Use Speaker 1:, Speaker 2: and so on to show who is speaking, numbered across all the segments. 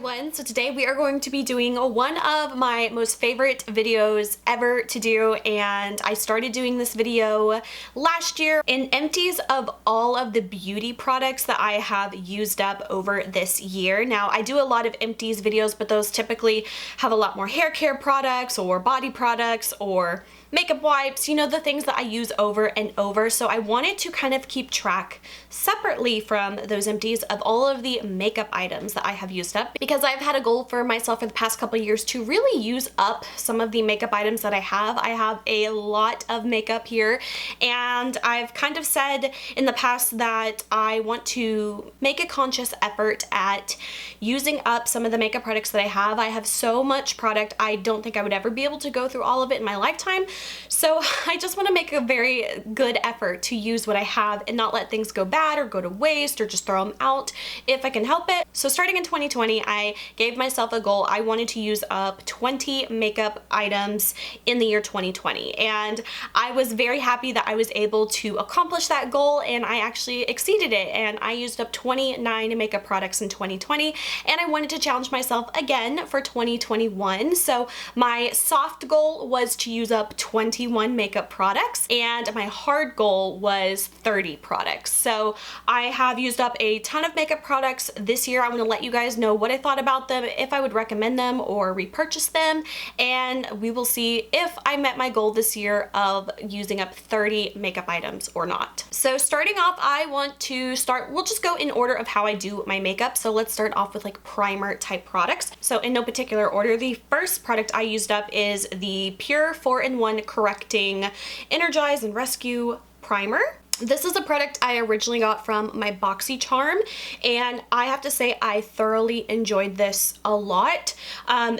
Speaker 1: everyone. So today we are going to be doing one of my most favorite videos ever to do, and I started doing this video last year in empties of all of the beauty products that I have used up over this year. Now I do a lot of empties videos, but those typically have a lot more hair care products or body products or makeup wipes, you know, the things that I use over and over. So I wanted to kind of keep track separately from those empties of all of the makeup items that I have used up, because I've had a goal for myself for the past couple of years to really use up some of the makeup items that I have. I have a lot of makeup here, and I've kind of said in the past that I want to make a conscious effort at using up some of the makeup products that I have. I have so much product, I don't think I would ever be able to go through all of it in my lifetime. So I just want to make a very good effort to use what I have and not let things go bad or go to waste or just throw them out if I can help it. So starting in 2020, I gave myself a goal. I wanted to use up 20 makeup items in the year 2020. And I was very happy that I was able to accomplish that goal, and I actually exceeded it. And I used up 29 makeup products in 2020, and I wanted to challenge myself again for 2021. So my soft goal was to use up 21 makeup products, and my hard goal was 30 products. So I have used up a ton of makeup products this year. I want to let you guys know what I thought about them, if I would recommend them or repurchase them, and we will see if I met my goal this year of using up 30 makeup items or not. So starting off, we'll just go in order of how I do my makeup. So let's start off with like primer type products. So in no particular order, the first product I used up is the Pure 4-in-1 Correcting Energize and Rescue Primer. This is a product I originally got from my BoxyCharm, and I have to say I thoroughly enjoyed this a lot.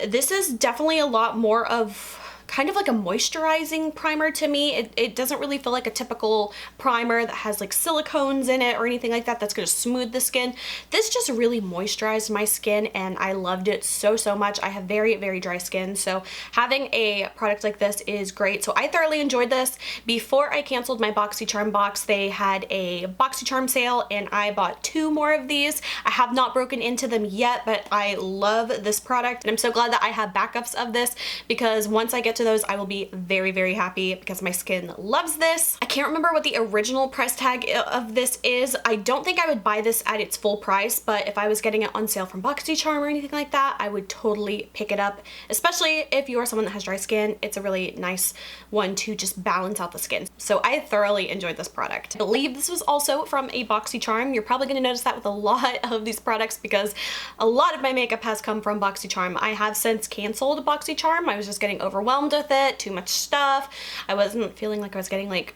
Speaker 1: This is definitely a lot more of kind of like a moisturizing primer to me. It doesn't really feel like a typical primer that has like silicones in it or anything like that that's going to smooth the skin. This just really moisturized my skin, and I loved it so much. I have very, very dry skin, so having a product like this is great. So I thoroughly enjoyed this. Before I canceled my BoxyCharm box, they had a BoxyCharm sale, and I bought 2 more of these. I have not broken into them yet, but I love this product, and I'm so glad that I have backups of this, because once I get to those, I will be very, very happy because my skin loves this. I can't remember what the original price tag of this is. I don't think I would buy this at its full price, but if I was getting it on sale from BoxyCharm or anything like that, I would totally pick it up, especially if you are someone that has dry skin. It's a really nice one to just balance out the skin. So I thoroughly enjoyed this product. I believe this was also from a BoxyCharm. You're probably going to notice that with a lot of these products, because a lot of my makeup has come from BoxyCharm. I have since canceled BoxyCharm. I was just getting overwhelmed with it, too much stuff. I wasn't feeling like I was getting like,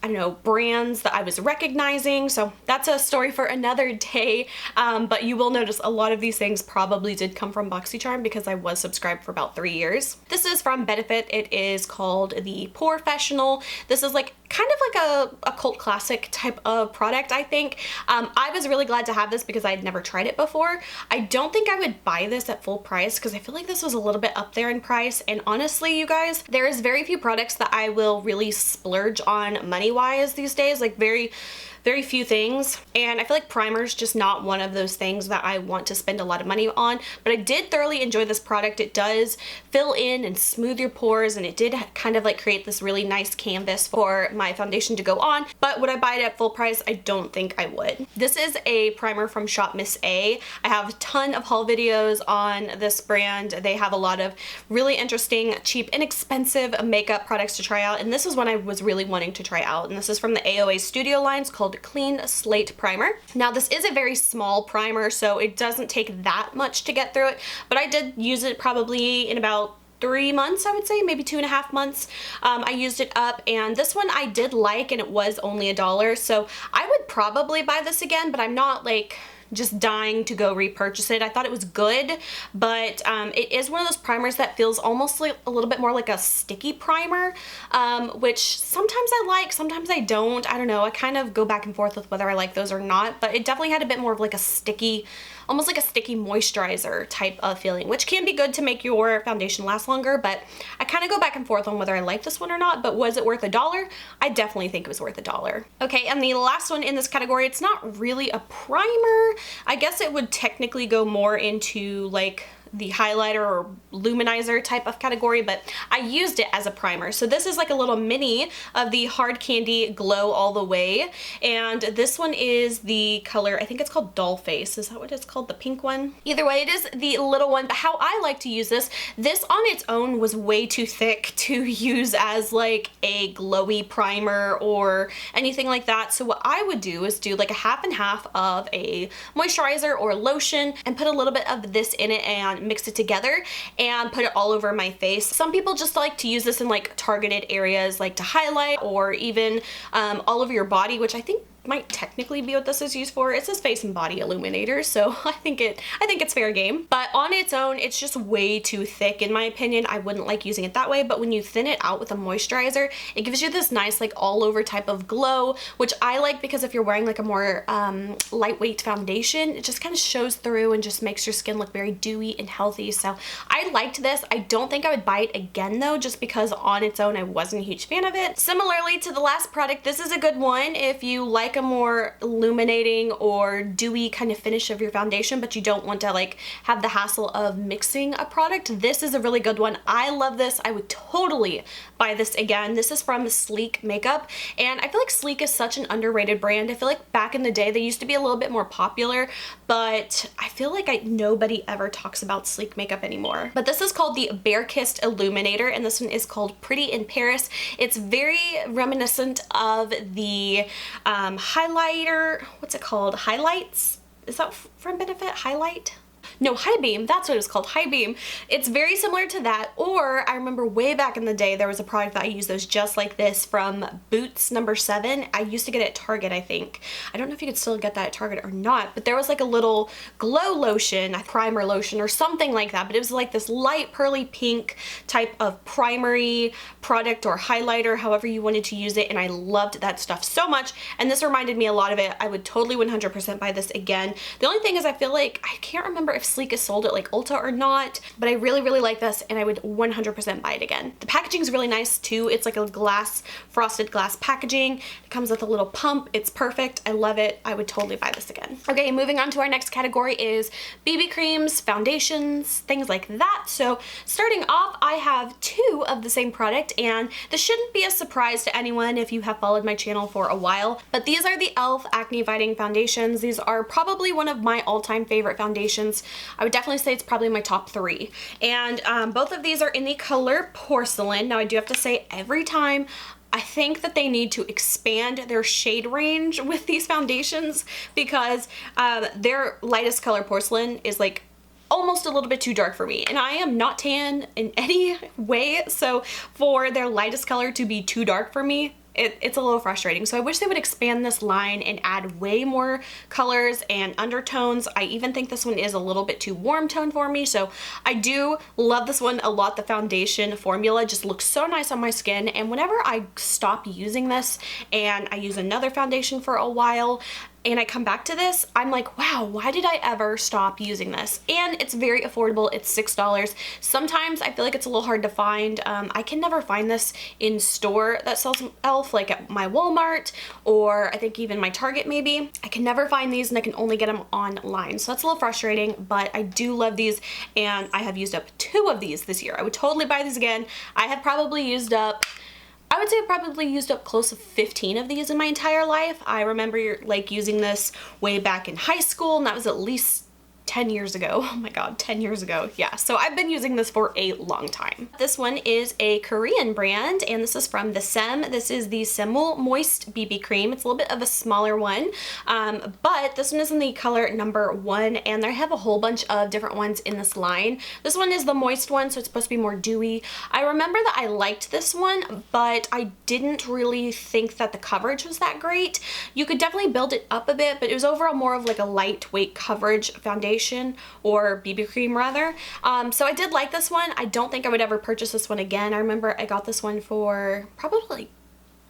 Speaker 1: I don't know, brands that I was recognizing. So that's a story for another day. But you will notice a lot of these things probably did come from BoxyCharm, because I was subscribed for about 3 years. This is from Benefit. It is called the Professional. This is like kind of like a cult classic type of product, I think. I was really glad to have this because I had never tried it before. I don't think I would buy this at full price, because I feel like this was a little bit up there in price. And honestly, you guys, there is very few products that I will really splurge on money-wise these days. Like very few things, and I feel like primer is just not one of those things that I want to spend a lot of money on. But I did thoroughly enjoy this product. It does fill in and smooth your pores, and it did kind of like create this really nice canvas for my foundation to go on. But would I buy it at full price? I don't think I would. This is a primer from Shop Miss A. I have a ton of haul videos on this brand. They have a lot of really interesting, cheap, inexpensive makeup products to try out, and this is one I was really wanting to try out. And this is from the AOA Studio line. It's called Clean Slate Primer. Now this is a very small primer, so it doesn't take that much to get through it, but I did use it probably in about 3 months, I would say, maybe 2.5 months. I used it up, and this one I did like, and it was only $1, so I would probably buy this again, but I'm not like just dying to go repurchase it. I thought it was good, but it is one of those primers that feels almost like a little bit more like a sticky primer, which sometimes I like, sometimes I don't. I don't know. I kind of go back and forth with whether I like those or not, but it definitely had a bit more of like a sticky almost like a sticky moisturizer type of feeling, which can be good to make your foundation last longer, but I kind of go back and forth on whether I like this one or not. But was it worth $1? I definitely think it was worth $1. Okay, and the last one in this category, it's not really a primer. I guess it would technically go more into like the highlighter or luminizer type of category, but I used it as a primer. So this is like a little mini of the Hard Candy Glow All the Way, and this one is the color, I think it's called Doll Face. Is that what it's called? The pink one? Either way, it is the little one. But how I like to use this on its own was way too thick to use as like a glowy primer or anything like that. So what I would do is do like a half and half of a moisturizer or lotion and put a little bit of this in it and mix it together and put it all over my face. Some people just like to use this in like targeted areas, like to highlight, or even all over your body, which I think might technically be what this is used for. It says face and body illuminator, so I think it's fair game. But on its own, it's just way too thick in my opinion. I wouldn't like using it that way, but when you thin it out with a moisturizer, it gives you this nice like all over type of glow, which I like because if you're wearing like a more lightweight foundation, it just kind of shows through and just makes your skin look very dewy and healthy. So I liked this. I don't think I would buy it again though, just because on its own I wasn't a huge fan of it. Similarly to the last product, this is a good one if you like a more illuminating or dewy kind of finish of your foundation, but you don't want to like have the hassle of mixing a product. This is a really good one. I love this. I would totally buy this again. This is from Sleek Makeup, and I feel like Sleek is such an underrated brand. I feel like back in the day they used to be a little bit more popular, but I feel like nobody ever talks about Sleek Makeup anymore. But this is called the Bare Kissed Illuminator, and this one is called Pretty in Paris. It's very reminiscent of the highlighter, what's it called? Highlights? Is that from Benefit? Highlight? No, High Beam, that's what it was called, High Beam. It's very similar to that, or I remember way back in the day there was a product that I used that was just like this from Boots number 7. I used to get it at Target, I think. I don't know if you could still get that at Target or not, but there was like a little glow lotion, a primer lotion or something like that, but it was like this light pearly pink type of primary product or highlighter, however you wanted to use it, and I loved that stuff so much, and this reminded me a lot of it. I would totally 100% buy this again. The only thing is I feel like, I can't remember if Sleek is sold at like Ulta or not, but I really, really like this and I would 100% buy it again. The packaging is really nice too. It's like a glass, frosted glass packaging. It comes with a little pump. It's perfect. I love it. I would totally buy this again. Okay, moving on to our next category is BB creams, foundations, things like that. So starting off, I have 2 of the same product, and this shouldn't be a surprise to anyone if you have followed my channel for a while, but these are the e.l.f. Acne Fighting Foundations. These are probably one of my all-time favorite foundations. I would definitely say it's probably my top 3. And both of these are in the color Porcelain. Now I do have to say, every time I think that they need to expand their shade range with these foundations, because their lightest color Porcelain is like almost a little bit too dark for me, and I am not tan in any way, so for their lightest color to be too dark for me, it's a little frustrating. So I wish they would expand this line and add way more colors and undertones. I even think this one is a little bit too warm tone for me, so I do love this one a lot. The foundation formula just looks so nice on my skin, and whenever I stop using this and I use another foundation for a while and I come back to this, I'm like, wow, why did I ever stop using this? And it's very affordable. It's $6. Sometimes I feel like it's a little hard to find. I can never find this in store that sells e.l.f., like at my Walmart, or I think even my Target maybe. I can never find these, and I can only get them online. So that's a little frustrating, but I do love these, and I have used up 2 of these this year. I would totally buy these again. I have probably used up, I would say I probably used up close to 15 of these in my entire life. I remember like using this way back in high school, and that was at least 10 years ago. Oh my god, 10 years ago. Yeah, so I've been using this for a long time. This one is a Korean brand, and this is from the Sem. This is the Semul Moist BB Cream. It's a little bit of a smaller one, but this one is in the color number 1, and they have a whole bunch of different ones in this line. This one is the moist one, so it's supposed to be more dewy. I remember that I liked this one, but I didn't really think that the coverage was that great. You could definitely build it up a bit, but it was overall more of like a lightweight coverage foundation, or BB cream rather. So I did like this one. I don't think I would ever purchase this one again. I remember I got this one for probably like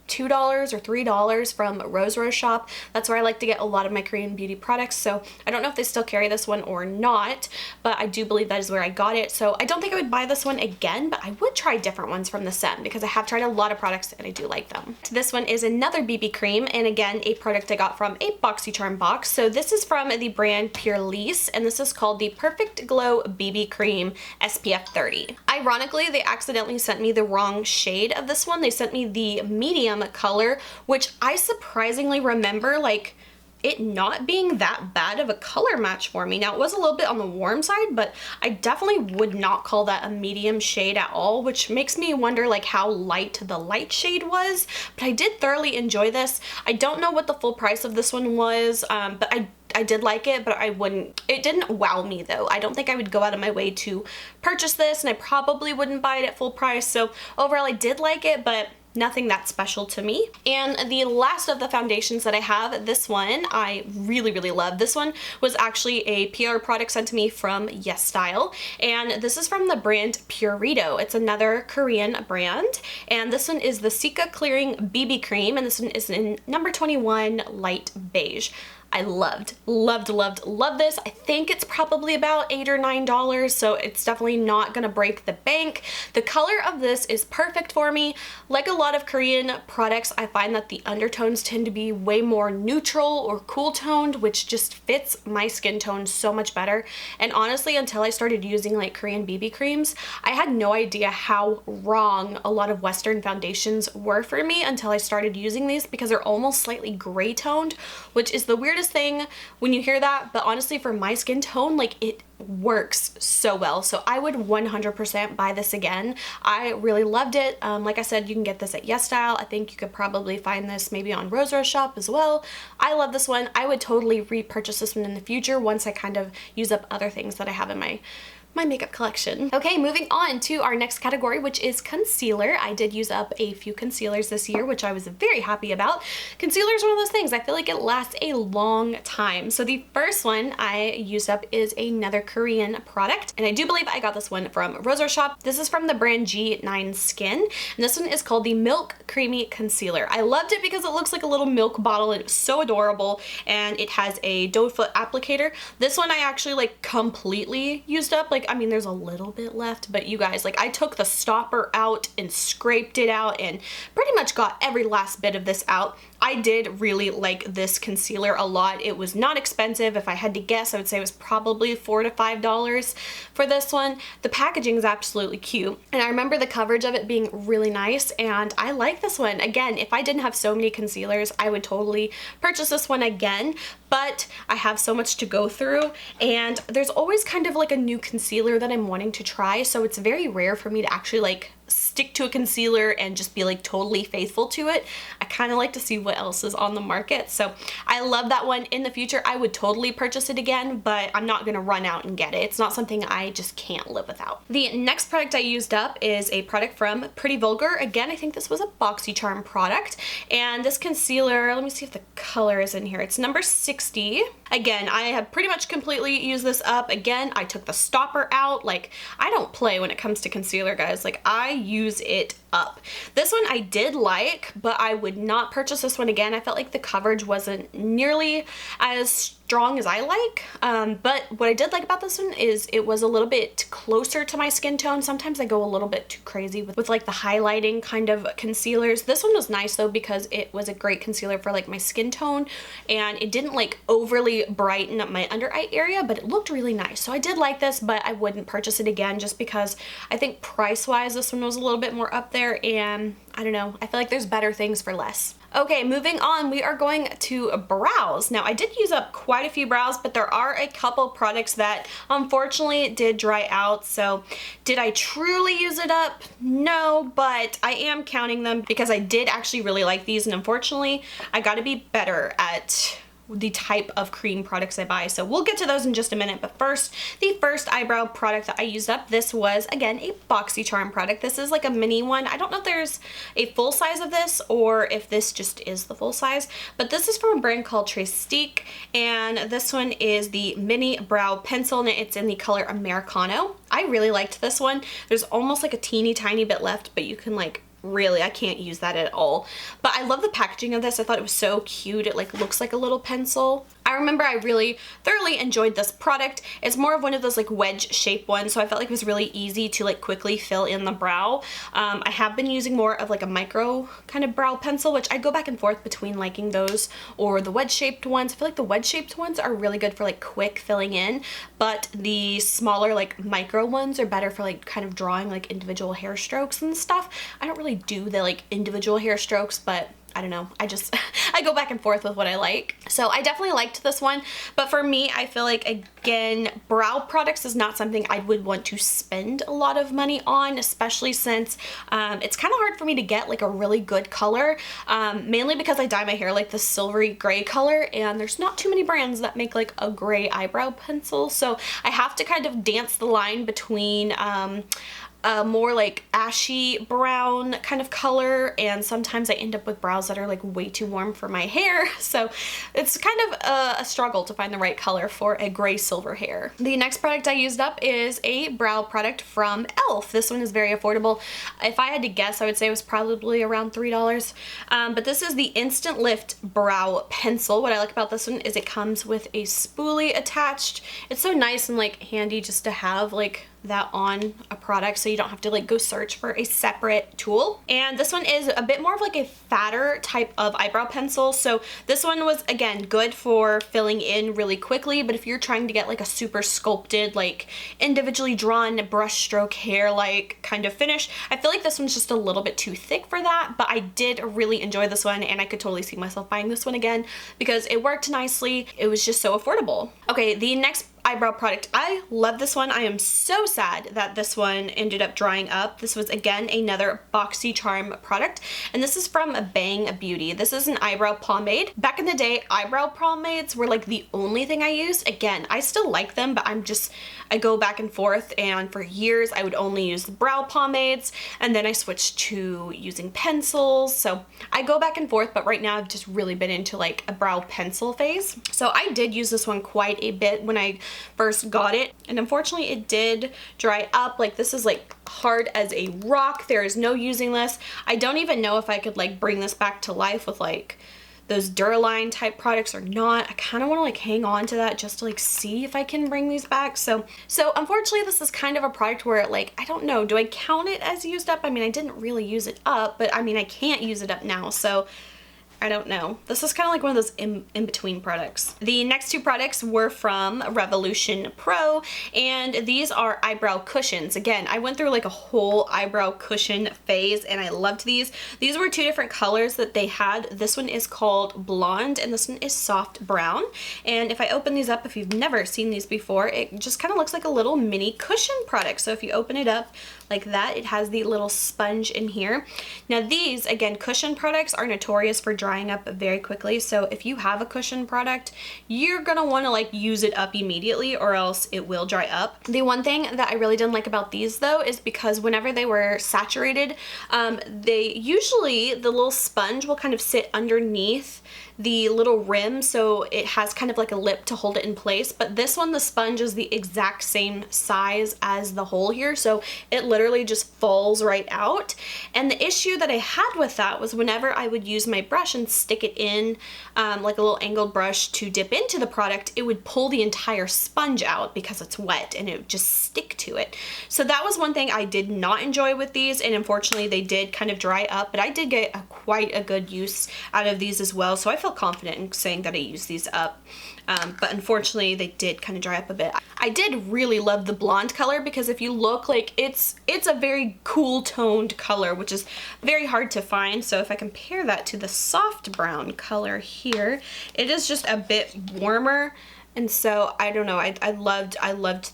Speaker 1: $2 or $3 from Rose Shop. That's where I like to get a lot of my Korean beauty products. So I don't know if they still carry this one or not, but I do believe that is where I got it. So I don't think I would buy this one again, but I would try different ones from the set because I have tried a lot of products and I do like them. This one is another BB cream, and again, a product I got from a BoxyCharm box. So this is from the brand Pure Lisse, and this is called the Perfect Glow BB Cream SPF 30. Ironically, they accidentally sent me the wrong shade of this one. They sent me the medium color, which I surprisingly remember like it not being that bad of a color match for me. Now, it was a little bit on the warm side, but I definitely would not call that a medium shade at all, which makes me wonder like how light the light shade was. But I did thoroughly enjoy this. I don't know what the full price of this one was, but I did like it, but it didn't wow me though. I don't think I would go out of my way to purchase this, and I probably wouldn't buy it at full price. So overall, I did like it, but nothing that special to me. And the last of the foundations that I have, this one I really, really love. This one was actually a PR product sent to me from Yes Style, and this is from the brand Purito. It's another Korean brand, and this one is the Sika Clearing BB Cream, and this one is in number 21 light beige. I loved this. I think it's probably about $8 or $9, so it's definitely not gonna break the bank. The color of this is perfect for me. Like a lot of Korean products, I find that the undertones tend to be way more neutral or cool toned, which just fits my skin tone so much better. And honestly, until I started using like Korean BB creams, I had no idea how wrong a lot of Western foundations were for me until I started using these, because they're almost slightly gray toned, which is the weirdest thing when you hear that, but honestly for my skin tone, like it works so well. So I would 100% buy this again. I really loved it. Like I said, you can get this at Yes Style. I think you could probably find this maybe on Rose Shop as well. I love this one. I would totally repurchase this one in the future once I kind of use up other things that I have in my makeup collection. Okay, moving on to our next category, which is concealer. I did use up a few concealers this year, which I was very happy about. Concealer is one of those things, I feel like it lasts a long time. So the first one I used up is another Korean product, and I do believe I got this one from Rose Shop. This is from the brand G9 Skin, and this one is called the Milk Creamy Concealer. I loved it because it looks like a little milk bottle, and it's so adorable, and it has a doe foot applicator. This one I actually like completely used up. Like, I mean, there's a little bit left, but you guys, like, I took the stopper out and scraped it out and pretty much got every last bit of this out. I did really like this concealer a lot. It was not expensive. If I had to guess, I would say it was probably $4 to $5 for this one. The packaging is absolutely cute, and I remember the coverage of it being really nice, and I like this one. Again, if I didn't have so many concealers, I would totally purchase this one again, but I have so much to go through, and there's always kind of like a new concealer that I'm wanting to try, so it's very rare for me to actually like stick to a concealer and just be like totally faithful to it. I kind of like to see what else is on the market, so I love that one. In the future, I would totally purchase it again, but I'm not gonna run out and get it. It's not something I just can't live without. The next product I used up is a product from Pretty Vulgar. Again, I think this was a BoxyCharm product, and this concealer, let me see if the color is in here. It's number 60. Again, I have pretty much completely used this up. Again, I took the stopper out. Like, I don't play when it comes to concealer, guys. Like, I use it up. This one I did like, but I would not purchase this one again. I felt like the coverage wasn't nearly as strong as I like, but what I did like about this one is it was a little bit closer to my skin tone. Sometimes I go a little bit too crazy with like the highlighting kind of concealers. This one was nice though, because it was a great concealer for like my skin tone, and it didn't like overly brighten up my under eye area, but it looked really nice. So I did like this, but I wouldn't purchase it again just because I think price wise this one was a little bit more up there, and I don't know, I feel like there's better things for less. Okay, moving on, we are going to brows. Now, I did use up quite a few brows, but there are a couple products that unfortunately did dry out. So did I truly use it up? No, but I am counting them because I did actually really like these, and unfortunately, I gotta be better at the type of cream products I buy. So we'll get to those in just a minute, but first, the first eyebrow product that I used up, this was, again, a BoxyCharm product. This is like a mini one. I don't know if there's a full size of this or if this just is the full size, but this is from a brand called Trestique, and this one is the mini brow pencil, and it's in the color Americano. I really liked this one. There's almost like a teeny tiny bit left, but you can like really, I can't use that at all. But I love the packaging of this. I thought it was so cute. It like looks like a little pencil. I remember I really thoroughly enjoyed this product. It's more of one of those like wedge shaped ones, so I felt like it was really easy to like quickly fill in the brow. I have been using more of like a micro kind of brow pencil, which I go back and forth between liking those or the wedge shaped ones. I feel like the wedge shaped ones are really good for like quick filling in, but the smaller like micro ones are better for like kind of drawing like individual hair strokes and stuff. I don't really do the like individual hair strokes, but I don't know, I go back and forth with what I like. So I definitely liked this one, but for me, I feel like, again, brow products is not something I would want to spend a lot of money on, especially since it's kind of hard for me to get like a really good color, mainly because I dye my hair like the silvery gray color, and there's not too many brands that make like a gray eyebrow pencil, so I have to kind of dance the line between more like ashy brown kind of color, and sometimes I end up with brows that are like way too warm for my hair, so it's kind of a struggle to find the right color for a gray silver hair. The next product I used up is a brow product from e.l.f. This one is very affordable. If I had to guess, I would say it was probably around $3, but this is the Instant Lift Brow Pencil. What I like about this one is it comes with a spoolie attached. It's so nice and like handy just to have like that on a product, so you don't have to like go search for a separate tool. And this one is a bit more of like a fatter type of eyebrow pencil, so this one was again good for filling in really quickly, but if you're trying to get like a super sculpted, like individually drawn brush stroke hair like kind of finish, I feel like this one's just a little bit too thick for that. But I did really enjoy this one, and I could totally see myself buying this one again because it worked nicely. It was just so affordable. Okay, the next eyebrow product. I love this one. I am so sad that this one ended up drying up. This was again another BoxyCharm product, and this is from Bang Beauty. This is an eyebrow pomade. Back in the day, eyebrow pomades were like the only thing I used. Again, I still like them, but I go back and forth, and for years I would only use the brow pomades, and then I switched to using pencils. So I go back and forth, but right now I've just really been into like a brow pencil phase. So I did use this one quite a bit when I first got it, and unfortunately it did dry up. Like this is like hard as a rock. There is no using this. I don't even know if I could like bring this back to life with like those Duraline type products or not. I kind of want to like hang on to that just to like see if I can bring these back. So unfortunately this is kind of a product where like, I don't know, do I count it as used up? I mean, I didn't really use it up, but I mean, I can't use it up now, so I don't know. This is kind of like one of those in-between products. The next two products were from Revolution Pro, and these are eyebrow cushions. Again, I went through like a whole eyebrow cushion phase, and I loved these. These were two different colors that they had. This one is called Blonde, and this one is Soft Brown. And if I open these up, if you've never seen these before, it just kind of looks like a little mini cushion product. So if you open it up like that, it has the little sponge in here. Now these, again, cushion products are notorious for drying up very quickly, so if you have a cushion product, you're gonna want to like use it up immediately or else it will dry up. The one thing that I really didn't like about these though is because whenever they were saturated, they usually, the little sponge will kind of sit underneath the little rim, so it has kind of like a lip to hold it in place. But this one, the sponge is the exact same size as the hole here, so it literally just falls right out. And the issue that I had with that was whenever I would use my brush and stick it in like a little angled brush to dip into the product, it would pull the entire sponge out because it's wet and it would just stick to it. So that was one thing I did not enjoy with these, and unfortunately they did kind of dry up, but I did get quite a good use out of these as well, so I feel confident in saying that I used these up. But unfortunately they did kind of dry up a bit. I did really love the blonde color because if you look, like it's a very cool toned color, which is very hard to find. So if I compare that to the soft brown color here, it is just a bit warmer. And so I don't know, I loved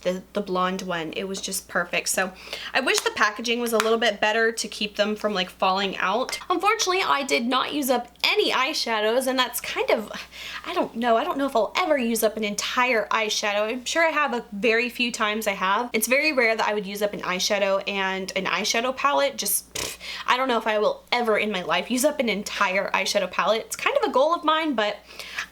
Speaker 1: the blonde one. It was just perfect. So I wish the packaging was a little bit better to keep them from like falling out. Unfortunately, I did not use up any eyeshadows, and that's kind of, I don't know if I'll ever use up an entire eyeshadow. I'm sure I have a very few times I have. It's very rare that I would use up an eyeshadow and an eyeshadow palette. Just, I don't know if I will ever in my life use up an entire eyeshadow palette. It's kind of a goal of mine, but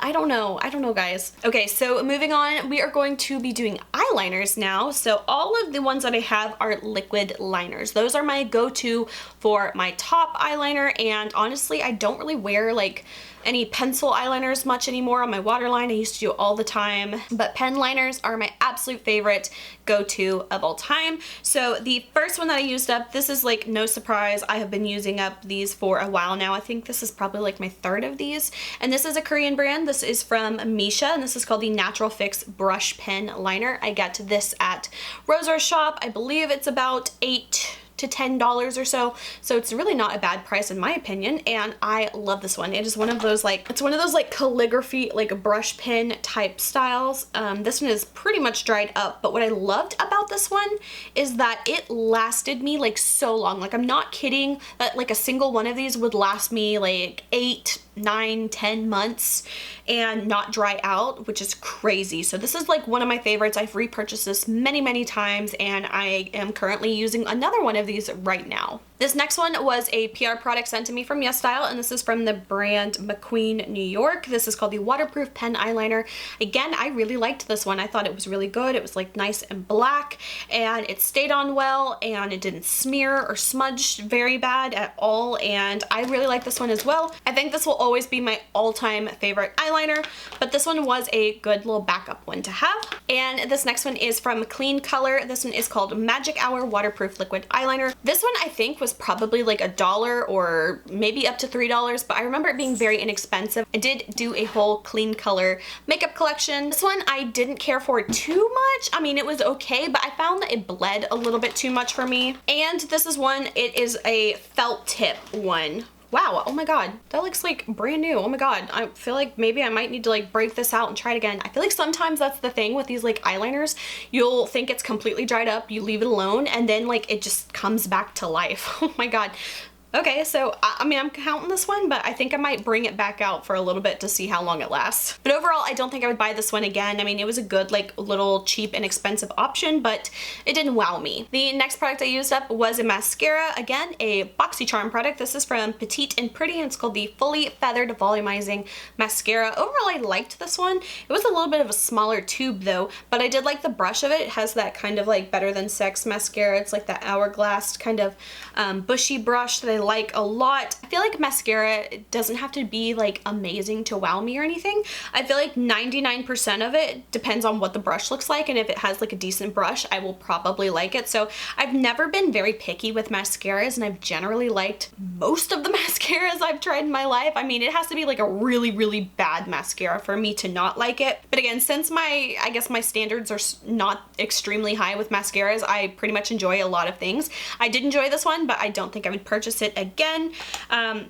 Speaker 1: I don't know guys. Okay, so moving on, we are going to be doing eyeliners now. So all of the ones that I have are liquid liners. Those are my go-to for my top eyeliner, and honestly, I don't really wear like any pencil eyeliners much anymore on my waterline. I used to do it all the time, but pen liners are my absolute favorite go-to of all time. So the first one that I used up, this is like no surprise, I have been using up these for a while now. I think this is probably like my third of these, and this is a Korean brand. This is from Misha, and this is called the Natural Fix Brush Pen Liner. I got this at Rosa's shop. I believe it's about $8 to $10 or so. So it's really not a bad price in my opinion, and I love this one. It is one of those like, it's one of those like calligraphy, like a brush pen type styles. This one is pretty much dried up, but what I loved about this one is that it lasted me like so long. Like I'm not kidding that like a single one of these would last me like 8, 9, 10 months and not dry out, which is crazy. So this is like one of my favorites. I've repurchased this many times, and I am currently using another one of these right now. This next one was a PR product sent to me from YesStyle, and this is from the brand McQueen New York. This is called the Waterproof Pen Eyeliner. Again, I really liked this one. I thought it was really good. It was like nice and black, and it stayed on well, and it didn't smear or smudge very bad at all, and I really like this one as well. I think this will always be my all-time favorite eyeliner, but this one was a good little backup one to have. And this next one is from Clean Color. This one is called Magic Hour Waterproof Liquid Eyeliner. This one I think was probably like $1 or maybe up to $3, but I remember it being very inexpensive. I did do a whole Clean Color makeup collection. This one I didn't care for too much. I mean, it was okay, but I found that it bled a little bit too much for me. And this is one, it is a felt tip one. Wow, oh my god, that looks like brand new. Oh my god, I feel like maybe I might need to like break this out and try it again. I feel like sometimes that's the thing with these like eyeliners. You'll think it's completely dried up, you leave it alone, and then like it just comes back to life. Oh my god. Okay, so I mean, I'm counting this one, but I think I might bring it back out for a little bit to see how long it lasts. But overall, I don't think I would buy this one again. I mean, it was a good, like, little cheap and expensive option, but it didn't wow me. The next product I used up was a mascara. Again, a BoxyCharm product. This is from Petite and Pretty, and it's called the Fully Feathered Volumizing Mascara. Overall, I liked this one. It was a little bit of a smaller tube, though, but I did like the brush of it. It has that kind of, like, Better Than Sex mascara. It's like that hourglass kind of bushy brush that I like a lot. I feel like mascara doesn't have to be like amazing to wow me or anything. I feel like 99% of it depends on what the brush looks like, and if it has like a decent brush, I will probably like it. So I've never been very picky with mascaras, and I've generally liked most of the mascaras I've tried in my life. I mean, it has to be like a really bad mascara for me to not like it. But again, since I guess my standards are not extremely high with mascaras, I pretty much enjoy a lot of things. I did enjoy this one, but I don't think I would purchase it again.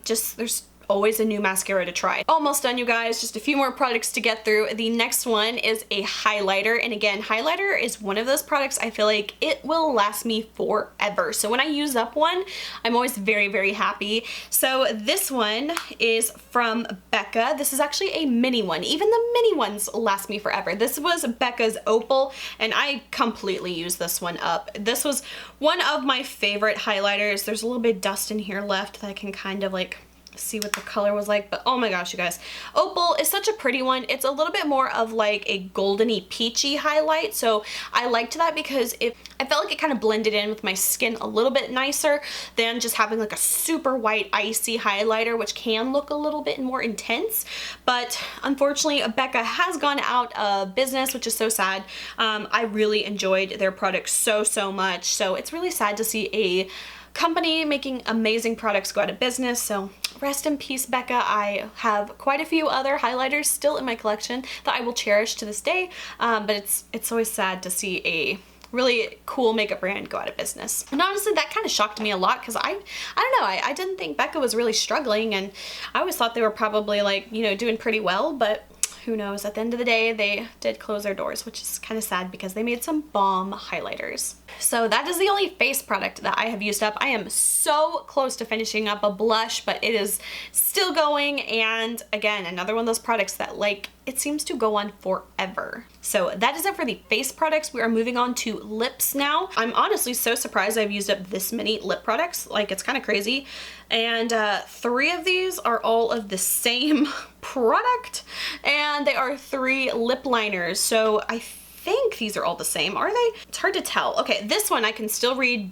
Speaker 1: Just there's always a new mascara to try. Almost done, you guys, just a few more products to get through. The next one is a highlighter, and again, highlighter is one of those products I feel like it will last me forever. So when I use up one, I'm always very happy. So this one is from Becca. This is actually a mini one. Even the mini ones last me forever. This was Becca's Opal, and I completely used this one up. This was one of my favorite highlighters. There's a little bit of dust in here left that I can kind of like see what the color was like, but oh my gosh, you guys, Opal is such a pretty one. It's a little bit more of like a goldeny peachy highlight, so I liked that because I felt like it kind of blended in with my skin a little bit nicer than just having like a super white icy highlighter, which can look a little bit more intense. But unfortunately, Becca has gone out of business, which is so sad. I really enjoyed their products so much, so it's really sad to see a company making amazing products go out of business. So rest in peace, Becca. I have quite a few other highlighters still in my collection that I will cherish to this day, but it's always sad to see a really cool makeup brand go out of business. And honestly, that kind of shocked me a lot because I don't know, I didn't think Becca was really struggling, and I always thought they were probably like, you know, doing pretty well, but who knows. At the end of the day, they did close their doors, which is kind of sad because they made some bomb highlighters. So that is the only face product that I have used up. I am so close to finishing up a blush, but it is still going, and again, another one of those products that like it seems to go on forever. So that is it for the face products. We are moving on to lips now. I'm honestly so surprised I've used up this many lip products. Like, it's kind of crazy. And 3 of these are all of the same product, and they are 3 lip liners. So I think these are all the same. Are they? It's hard to tell. Okay, this one I can still read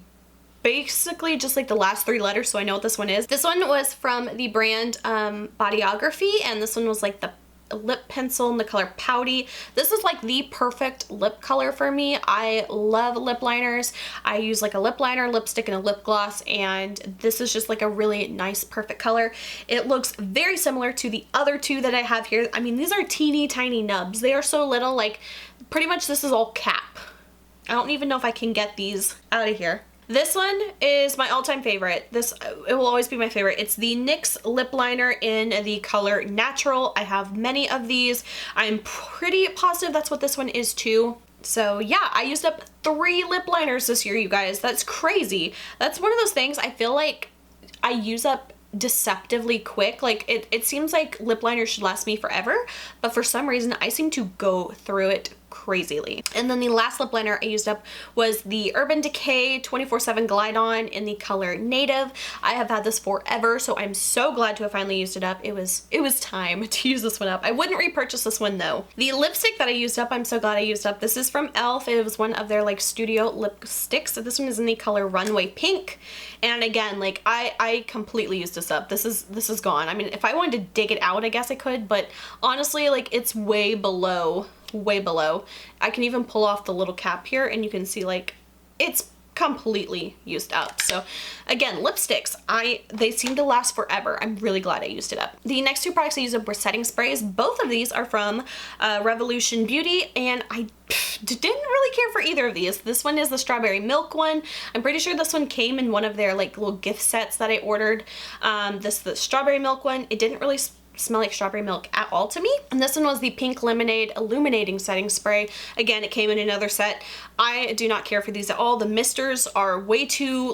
Speaker 1: basically just like the last 3 letters, so I know what this one is. This one was from the brand Bodyography, and this one was like the lip pencil in the color Pouty. This is like the perfect lip color for me. I love lip liners. I use like a lip liner, lipstick, and a lip gloss, and this is just like a really nice perfect color. It looks very similar to the other 2 that I have here. I mean, these are teeny tiny nubs. They are so little, like pretty much this is all cap. I don't even know if I can get these out of here. This one is my all-time favorite. It will always be my favorite. It's the NYX Lip Liner in the color Natural. I have many of these. I'm pretty positive that's what this one is too. So yeah, I used up 3 lip liners this year, you guys. That's crazy. That's one of those things I feel like I use up deceptively quick. Like it seems like lip liner should last me forever, but for some reason I seem to go through it crazily. And then the last lip liner I used up was the Urban Decay 24/7 Glide On in the color Native. I have had this forever, so I'm so glad to have finally used it up. It was time to use this one up. I wouldn't repurchase this one though. The lipstick that I used up, I'm so glad I used up. This is from e.l.f. It was one of their like studio lipsticks. So this one is in the color Runway Pink. And again, like I completely used this up. This is gone. I mean, if I wanted to dig it out, I guess I could, but honestly, like it's way below. I can even pull off the little cap here and you can see like it's completely used up. So again, lipsticks, they seem to last forever. I'm really glad I used it up. The next 2 products I used up were setting sprays. Both of these are from Revolution Beauty, and I didn't really care for either of these. This one is the strawberry milk one. I'm pretty sure this one came in one of their like little gift sets that I ordered. The strawberry milk one, it didn't really smell like strawberry milk at all to me. And this one was the Pink Lemonade Illuminating Setting Spray. Again, it came in another set. I do not care for these at all. The misters are way too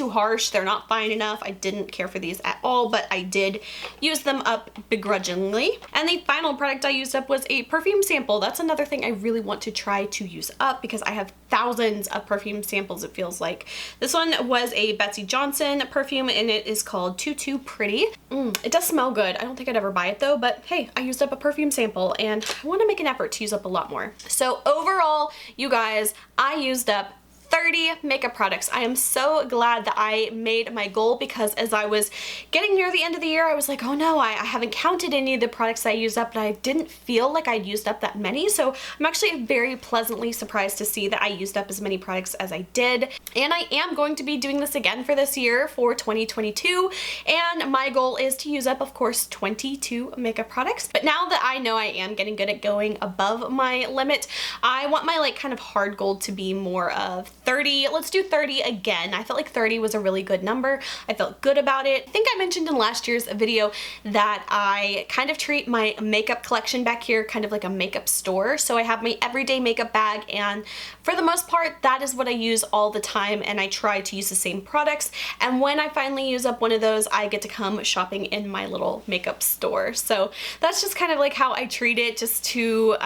Speaker 1: harsh. They're not fine enough. I didn't care for these at all, but I did use them up begrudgingly. And the final product I used up was a perfume sample. That's another thing I really want to try to use up because I have thousands of perfume samples, it feels like. This one was a Betsey Johnson perfume, and it is called Too Pretty. It does smell good. I don't think I'd ever buy it though, but hey, I used up a perfume sample and I want to make an effort to use up a lot more. So overall, you guys, I used up 30 makeup products. I am so glad that I made my goal because as I was getting near the end of the year, I was like, oh no, I haven't counted any of the products I used up, and I didn't feel like I'd used up that many. So I'm actually very pleasantly surprised to see that I used up as many products as I did. And I am going to be doing this again for this year for 2022. And my goal is to use up, of course, 22 makeup products. But now that I know I am getting good at going above my limit, I want my like kind of hard goal to be more of 30. Let's do 30 again. I felt like 30 was a really good number. I felt good about it. I think I mentioned in last year's video that I kind of treat my makeup collection back here kind of like a makeup store. So I have my everyday makeup bag, and for the most part, that is what I use all the time, and I try to use the same products. And when I finally use up one of those, I get to come shopping in my little makeup store. So that's just kind of like how I treat it, just to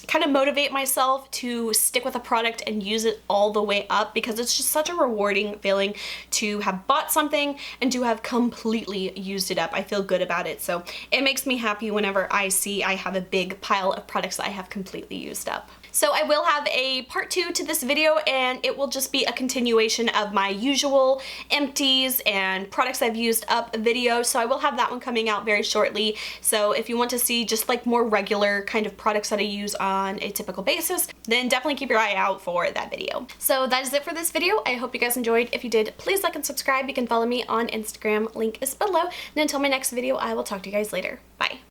Speaker 1: kind of motivate myself to stick with a product and use it all the way up, because it's just such a rewarding feeling to have bought something and to have completely used it up. I feel good about it, so it makes me happy whenever I see I have a big pile of products that I have completely used up. So I will have a part 2 to this video, and it will just be a continuation of my usual empties and products I've used up video. So I will have that one coming out very shortly. So if you want to see just like more regular kind of products that I use on a typical basis, then definitely keep your eye out for that video. So that is it for this video. I hope you guys enjoyed. If you did, please like and subscribe. You can follow me on Instagram. Link is below. And until my next video, I will talk to you guys later. Bye.